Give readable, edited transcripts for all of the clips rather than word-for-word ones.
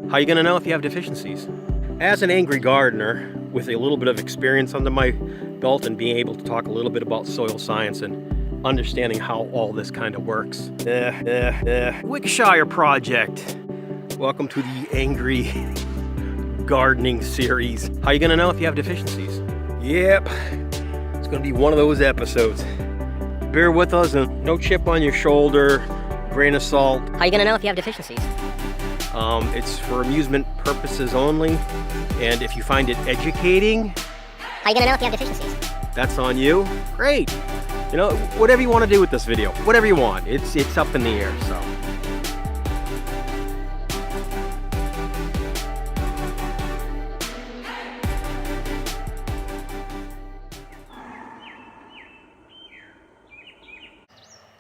How are you going to know if you have deficiencies? As an angry gardener with a little bit of experience under my belt and being able to talk a little bit about soil science and understanding how all this kind of works. Shire project. Welcome to the Angry Gardening series. How are you going to know if you have deficiencies? Yep, it's going to be one of those episodes. Bear with us and no chip on your shoulder, grain of salt. How are you going to know if you have deficiencies? It's for amusement purposes only, and if you find it educating, how are you going to know if you have deficiencies? That's on you. Great. You know, whatever you want to do with this video, whatever you want. It's up in the air, so.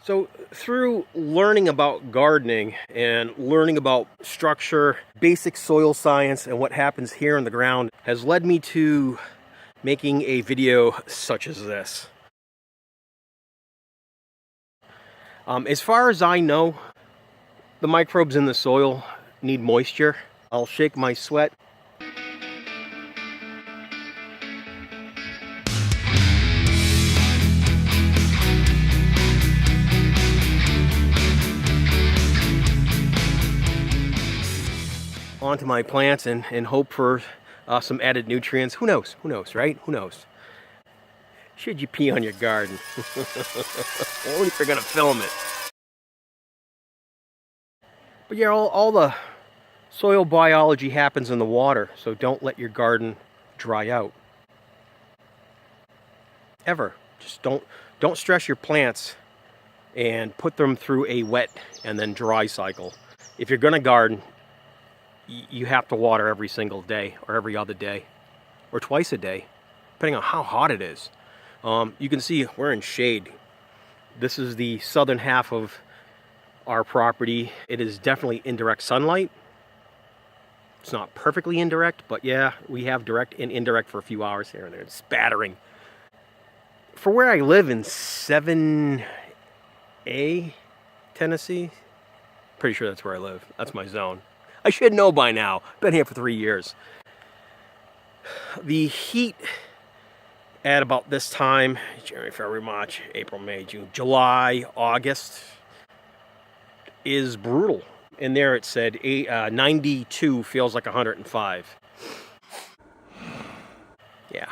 So through learning about gardening and learning about structure, basic soil science, and what happens here in the ground has led me to making a video such as this. As far as I know, the microbes in the soil need moisture. I'll shake my sweat. Onto my plants and hope for some added nutrients. Who knows, right? Who knows? Should you pee on your garden? Only if you're gonna film it. But yeah, all the soil biology happens in the water, so don't let your garden dry out. Ever. Just don't stress your plants and put them through a wet and then dry cycle. If you're gonna garden, you have to water every single day or every other day or twice a day, depending on how hot it is. You can see we're in shade. This is the southern half of our property. It is definitely indirect sunlight. It's not perfectly indirect, but yeah, we have direct and indirect for a few hours here and there. It's spattering. For where I live in 7A, Tennessee, pretty sure that's where I live. That's my zone. I should know by now. Been here for 3 years. The heat at about this time, January, February, March, April, May, June, July, August, is brutal. In there it said 92 feels like 105. Yeah, it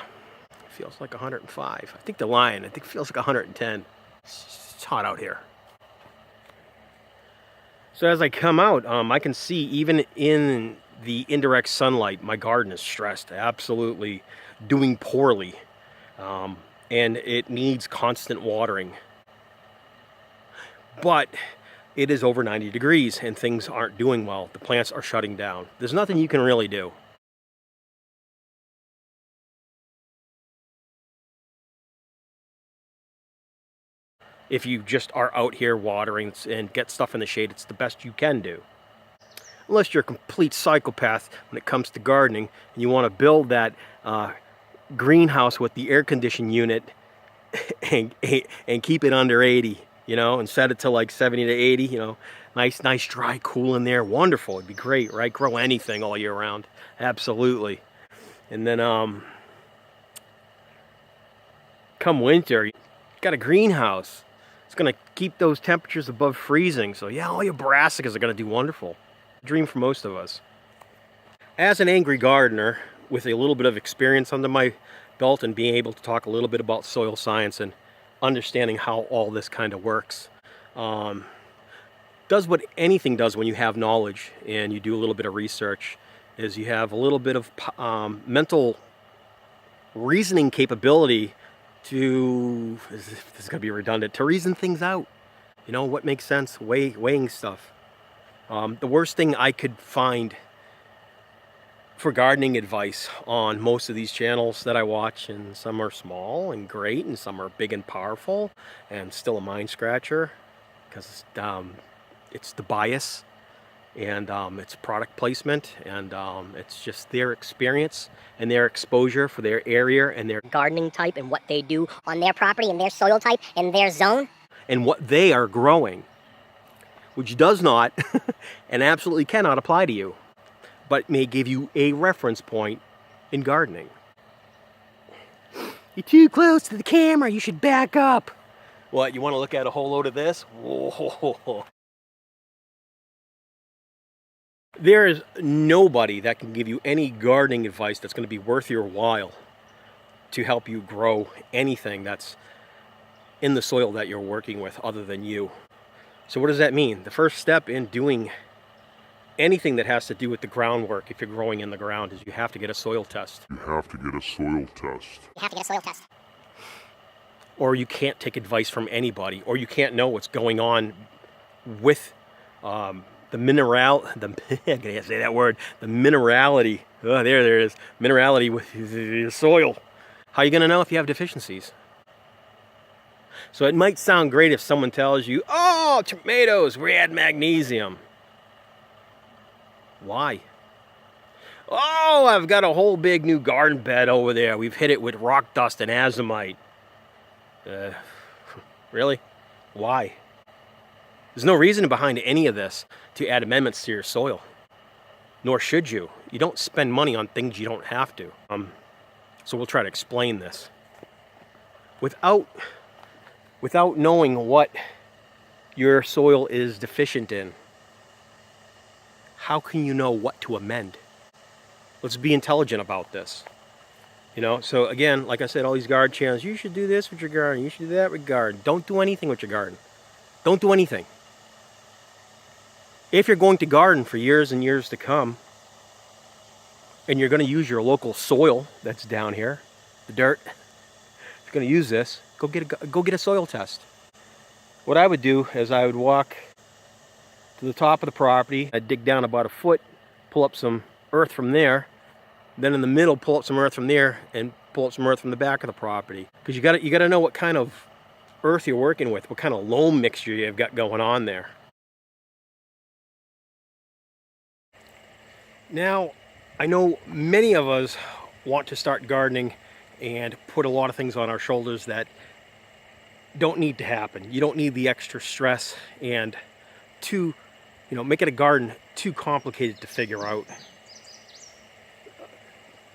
feels like 105. I think it feels like 110. It's hot out here. So as I come out, I can see even in the indirect sunlight, my garden is stressed, absolutely doing poorly. And it needs constant watering. But it is over 90 degrees and things aren't doing well. The plants are shutting down. There's nothing you can really do. If you just are out here watering and get stuff in the shade, it's the best you can do. Unless you're a complete psychopath when it comes to gardening and you want to build that greenhouse with the air conditioning unit and keep it under 80, you know, and set it to like 70 to 80, you know, nice dry cool in there. Wonderful. It'd be great, right? Grow anything all year round. Absolutely. And then come winter, you got a greenhouse. It's going to keep those temperatures above freezing. So yeah, all your brassicas are going to do wonderful. Dream for most of us. As an angry gardener with a little bit of experience under my belt and being able to talk a little bit about soil science and understanding how all this kind of works, does what anything does when you have knowledge and you do a little bit of research, is you have a little bit of mental reasoning capability to, this is going to be redundant, to reason things out. You know, what makes sense, weighing stuff. The worst thing I could find for gardening advice on most of these channels that I watch, and some are small and great, and some are big and powerful, and still a mind scratcher, because it's the bias, and it's product placement, and it's just their experience and their exposure for their area and their gardening type and what they do on their property and their soil type and their zone. And what they are growing, which does not and absolutely cannot apply to you. but may give you a reference point in gardening. You're too close to the camera, you should back up. What, you want to look at a whole load of this? Whoa. There is nobody that can give you any gardening advice that's going to be worth your while to help you grow anything that's in the soil that you're working with other than you. So what does that mean? The first step in doing anything that has to do with the groundwork, if you're growing in the ground, is you have to get a soil test. You have to get a soil test. You have to get a soil test. Or you can't take advice from anybody, or you can't know what's going on with the I can't say that word, the minerality. Oh, there it is. Minerality with the soil. How are you going to know if you have deficiencies? So it might sound great if someone tells you, oh, tomatoes, we add magnesium. Why? Oh, I've got a whole big new garden bed over there. We've hit it with rock dust and azomite. Really? Why? There's no reason behind any of this to add amendments to your soil. Nor should you. You don't spend money on things you don't have to. So we'll try to explain this. Without knowing what your soil is deficient in, how can you know what to amend? Let's be intelligent about this. You know, so again, like I said, all these garden channels, you should do this with your garden, you should do that with your garden. Don't do anything with your garden. Don't do anything. If you're going to garden for years and years to come, and you're going to use your local soil that's down here, the dirt, if you're going to use this, go get a soil test. What I would do is I would walk to the top of the property, I'd dig down about a foot, pull up some earth from there, then in the middle pull up some earth from there, and pull up some earth from the back of the property. Because you got to know what kind of earth you're working with, what kind of loam mixture you've got going on there. Now, I know many of us want to start gardening and put a lot of things on our shoulders that don't need to happen. You don't need the extra stress and making a garden too complicated to figure out.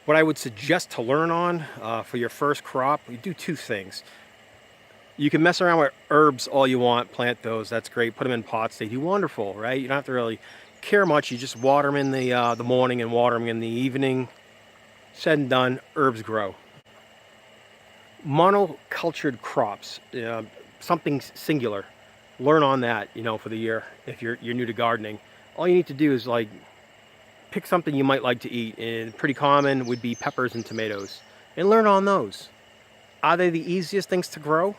What I would suggest to learn on for your first crop, you do two things. You can mess around with herbs all you want, plant those, that's great, put them in pots, they do wonderful, right? You don't have to really care much, you just water them in the morning and water them in the evening. Said and done, herbs grow. Monocultured crops, something singular, learn on that, for the year if you're new to gardening. All you need to do is like pick something you might like to eat, and pretty common would be peppers and tomatoes, and learn on those. Are they the easiest things to grow?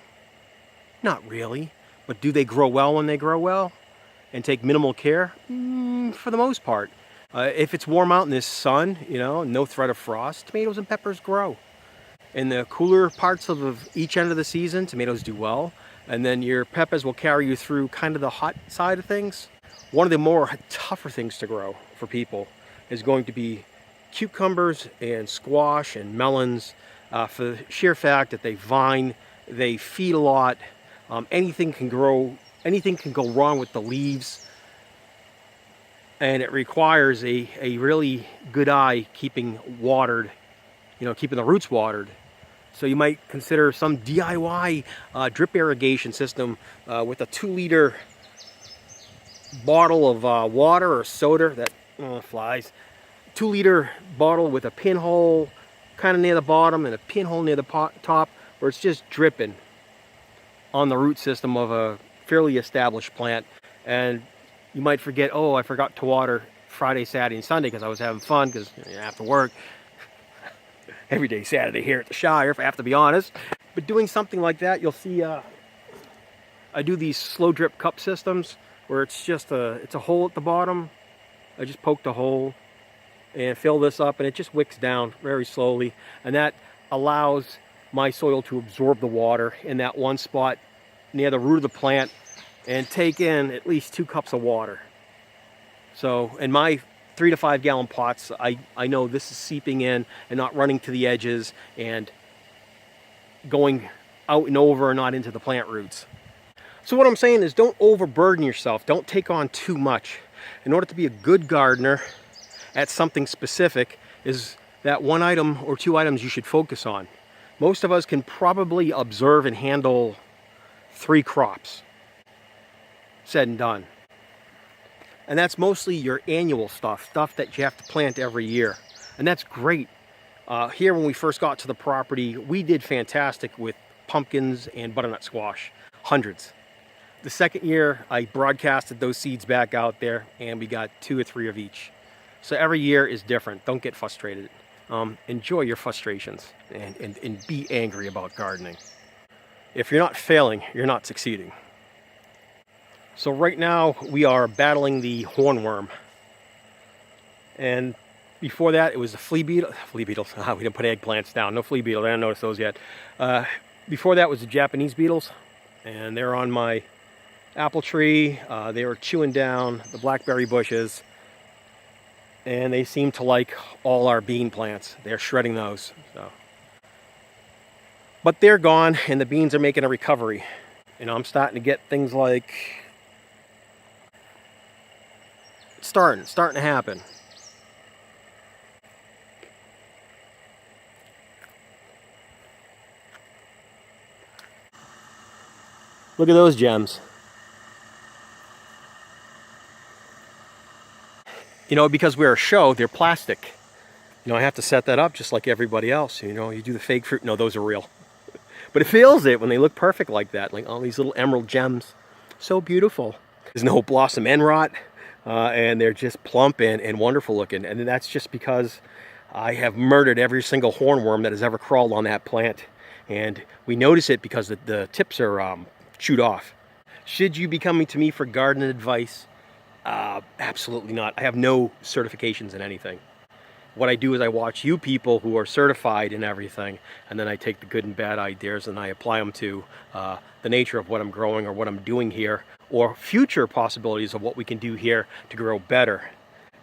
Not really, but do they grow well when they grow well and take minimal care? For the most part. If it's warm out in this sun, no threat of frost, tomatoes and peppers grow. In the cooler parts of each end of the season, tomatoes do well, and then your peppers will carry you through kind of the hot side of things. One of the more tougher things to grow for people is going to be cucumbers and squash and melons, for the sheer fact that they vine, they feed a lot. Anything can grow, anything can go wrong with the leaves, and it requires a really good eye keeping watered, keeping the roots watered. So you might consider some DIY drip irrigation system with a 2-liter bottle of water or soda that flies. 2-liter bottle with a pinhole kind of near the bottom and a pinhole near the top, where it's just dripping on the root system of a fairly established plant. And you might forget, oh, I forgot to water Friday, Saturday, and Sunday because I was having fun, because after work, every day Saturday here at the Shire, if I have to be honest. But doing something like that, you'll see I do these slow drip cup systems where it's just it's a hole at the bottom. I just poked a hole and fill this up, and it just wicks down very slowly, and that allows my soil to absorb the water in that one spot near the root of the plant and take in at least 2 cups of water. So in my 3 to 5 gallon pots, I know this is seeping in and not running to the edges and going out and over and not into the plant roots. So what I'm saying is, don't overburden yourself. Don't take on too much. In order to be a good gardener at something specific is that one item or two items you should focus on. Most of us can probably observe and handle 3 crops, said and done. And that's mostly your annual stuff that you have to plant every year. And that's great. Here when we first got to the property, we did fantastic with pumpkins and butternut squash, hundreds. The second year, I broadcasted those seeds back out there, and we got 2 or 3 of each. So every year is different. Don't get frustrated. Enjoy your frustrations and be angry about gardening. If you're not failing, you're not succeeding. So right now we are battling the hornworm. And before that it was the flea beetles. We didn't put eggplants down. No flea beetles. I didn't notice those yet. Before that was the Japanese beetles. And they're on my apple tree. They were chewing down the blackberry bushes. And they seem to like all our bean plants. They're shredding those. But they're gone, and the beans are making a recovery. I'm starting to get things like starting to happen. Look at those gems. Because we're a show, they're plastic. I have to set that up just like everybody else. You do the fake fruit. No, those are real. But it feels it when they look perfect like that, like all these little emerald gems. So beautiful. There's no blossom end rot, and they're just plump and wonderful looking. And that's just because I have murdered every single hornworm that has ever crawled on that plant. And we notice it because the tips are chewed off. Should you be coming to me for garden advice? Absolutely not. I have no certifications in anything. What I do is I watch you people who are certified in everything, and then I take the good and bad ideas and I apply them to the nature of what I'm growing or what I'm doing here, or future possibilities of what we can do here to grow better.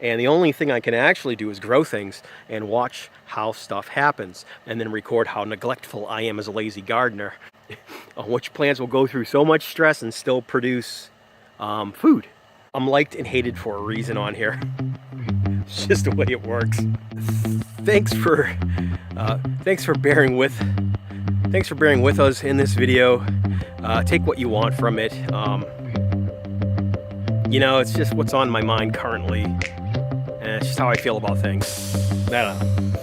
And the only thing I can actually do is grow things and watch how stuff happens, and then record how neglectful I am as a lazy gardener, which plants will go through so much stress and still produce food. I'm liked and hated for a reason on here. It's just the way it works. Thanks for bearing with us in this video. Take what you want from it. It's just what's on my mind currently, and it's just how I feel about things. I don't know.